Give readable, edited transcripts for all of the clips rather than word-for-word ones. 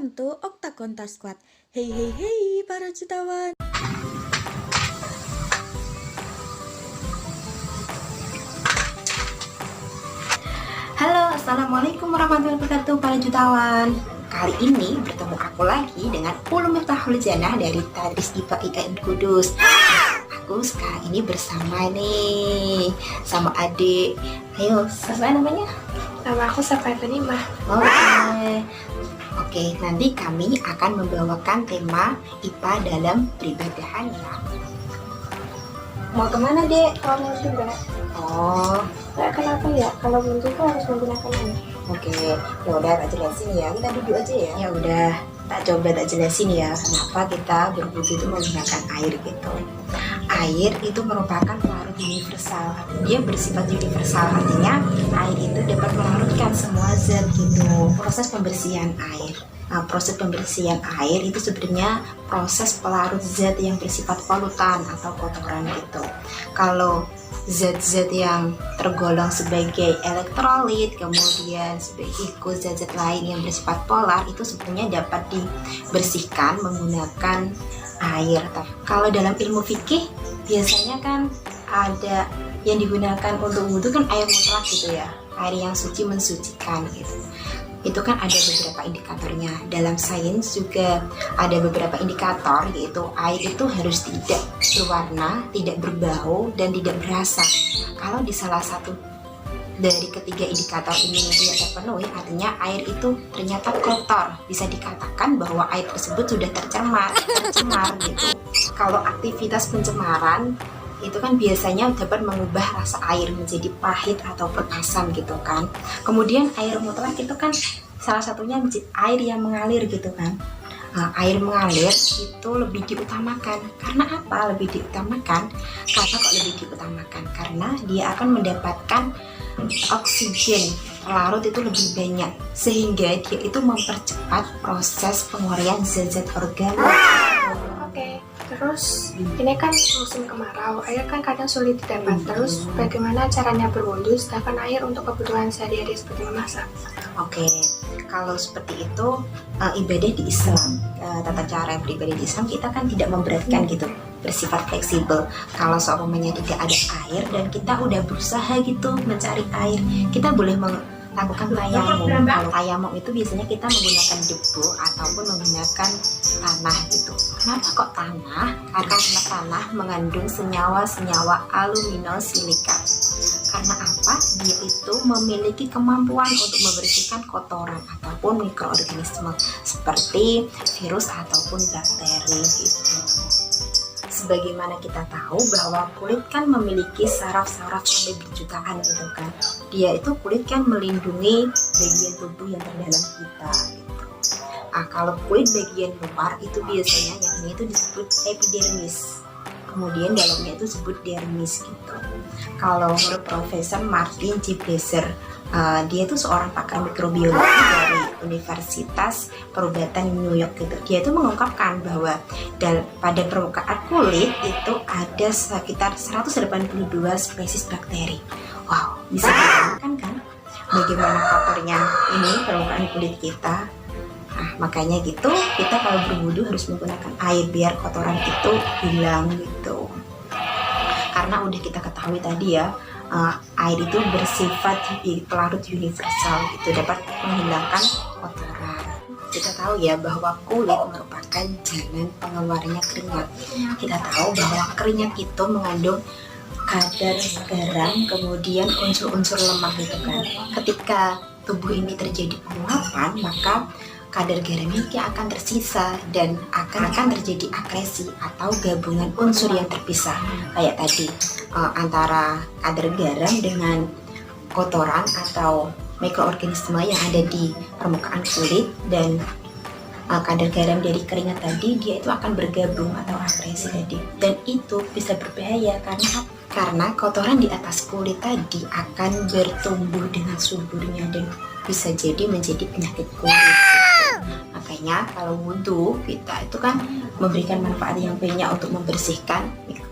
Welcome to Oktagonta Squad. Hey hey hey para jutawan. Halo, assalamualaikum warahmatullahi wabarakatuh para jutawan. Kali ini bertemu aku lagi dengan Ulum Miftahul Jannah dari Tadris IPA IAIN Kudus. Aku sekarang ini bersama nih sama adik. Ayo, siapa namanya? Nama aku Safiatul Nimah. Oke, nanti kami akan membawakan tema IPA dalam peribadahan ya. Mau kemana, Dek? Kalau mau juga, Oh, kenapa ya? Kalau buntu itu harus menggunakan ini. oke, ya udah tak jelasin ya. Kita duduk aja ya. Ya udah, tak coba tak jelasin ya. Kenapa kita berwudu itu menggunakan air gitu. Air itu merupakan pelarut universal. Dia bersifat universal, artinya air itu dapat melarutkan semua zat gitu. Proses pembersihan air. Nah, proses pembersihan air itu sebenarnya proses pelarut zat yang bersifat polutan atau kotoran gitu. Kalau zat-zat yang tergolong sebagai elektrolit, kemudian sebagai zat-zat lain yang bersifat polar, itu sebenarnya dapat dibersihkan menggunakan air. Kalau dalam ilmu fikih biasanya kan ada yang digunakan untuk wudhu kan air mutlak gitu ya, air yang suci mensucikan gitu. Itu kan ada beberapa indikatornya. Dalam sains juga ada beberapa indikator, yaitu air itu harus tidak berwarna, tidak berbau, dan tidak berasa. Kalau di salah satu dari ketiga indikator ini tidak terpenuhi, artinya air itu ternyata kotor. Bisa dikatakan bahwa air tersebut sudah tercemar gitu. Kalau aktivitas pencemaran itu kan biasanya dapat mengubah rasa air menjadi pahit ataupun asam gitu kan. Kemudian air mutlak itu kan salah satunya air yang mengalir gitu kan. Nah, air mengalir itu lebih diutamakan. Karena apa lebih diutamakan? Karena kok lebih diutamakan? Karena dia akan mendapatkan oksigen larut itu lebih banyak, sehingga dia itu mempercepat proses pengeluaran zat-zat organik. Oke. Terus ini kan musim kemarau, air kan kadang sulit didapat. Terus bagaimana caranya berwudu sedangkan air untuk kebutuhan sehari-hari seperti memasak? Oke, kalau seperti itu ibadah di Islam, tata cara beribadah di Islam kita kan tidak memberatkan gitu, bersifat fleksibel. Kalau seumpamanya tidak ada air dan kita udah berusaha gitu mencari air, kita boleh lakukan tayamum. Kalau tayamum itu biasanya kita menggunakan debu ataupun menggunakan tanah gitu. Kenapa kok tanah? Karena tanah mengandung senyawa-senyawa aluminosilika. Karena apa? Dia itu memiliki kemampuan untuk membersihkan kotoran ataupun mikroorganisme seperti virus ataupun bakteri gitu. Sebagaimana kita tahu bahwa kulit kan memiliki saraf-saraf sampai berjutaan gitu kan. Dia itu kulit kan melindungi bagian tubuh yang terdalam kita gitu. Kalau kulit bagian luar itu biasanya yang ini itu disebut epidermis. Kemudian dalamnya itu disebut dermis gitu. Kalau menurut Profesor Martin G. Blaser, dia itu seorang pakar mikrobiologi dari Universitas Perubatan New York gitu. Dia itu mengungkapkan bahwa pada permukaan kulit itu ada sekitar 182 spesies bakteri. Wow, bisa dibayangkan kan bagaimana kotornya ini permukaan kulit kita. Nah, makanya gitu kita kalau berwudu harus menggunakan air biar kotoran itu hilang gitu. Karena udah kita ketahui tadi ya, air itu bersifat pelarut universal gitu, dapat menghilangkan kotoran. Kita tahu ya bahwa kulit merupakan jalan pengeluarannya keringat. Kita tahu bahwa keringat itu mengandung kadar garam, kemudian unsur-unsur lemak gitu kan. Ketika tubuh ini terjadi penguapan, maka kadar garamnya akan tersisa dan akan terjadi akresi atau gabungan unsur yang terpisah kayak tadi antara kadar garam dengan kotoran atau mikroorganisme yang ada di permukaan kulit dan kadar garam dari keringat tadi, dia itu akan bergabung atau akresi tadi, dan itu bisa berbahaya karena kotoran di atas kulit tadi akan bertumbuh dengan suburnya dan bisa jadi menjadi penyakit kulit. Makanya kalau wudhu kita itu kan memberikan manfaat yang banyak untuk membersihkan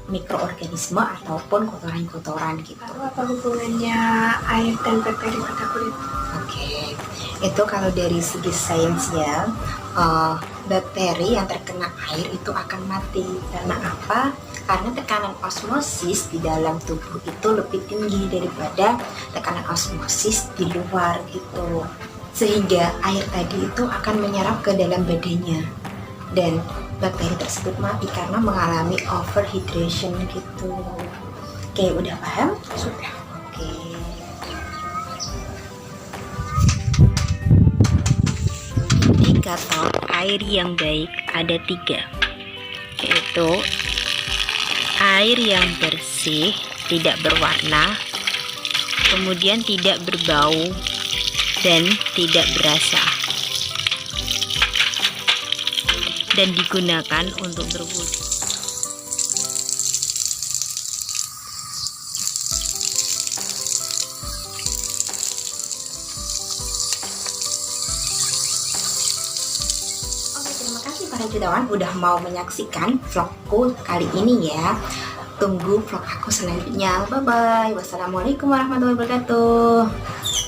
mikroorganisme ataupun kotoran-kotoran gitu. Lalu apa hubungannya air dan bakteri pada kulit? Oke, itu kalau dari segi sains ya, bakteri yang terkena air itu akan mati. Karena apa? Karena tekanan osmosis di dalam tubuh itu lebih tinggi daripada tekanan osmosis di luar gitu. Sehingga air tadi itu akan menyerap ke dalam badannya dan bakteri tersebut mati karena mengalami overhydration gitu. Oke, udah paham? Sudah. Oke. Indikator air yang baik ada 3, yaitu air yang bersih, tidak berwarna, kemudian tidak berbau, dan tidak berasa, dan digunakan untuk berwudu. Oke, terima kasih para jutawan udah mau menyaksikan vlogku kali ini ya. Tunggu vlog aku selanjutnya. Bye bye. Wassalamualaikum warahmatullahi wabarakatuh.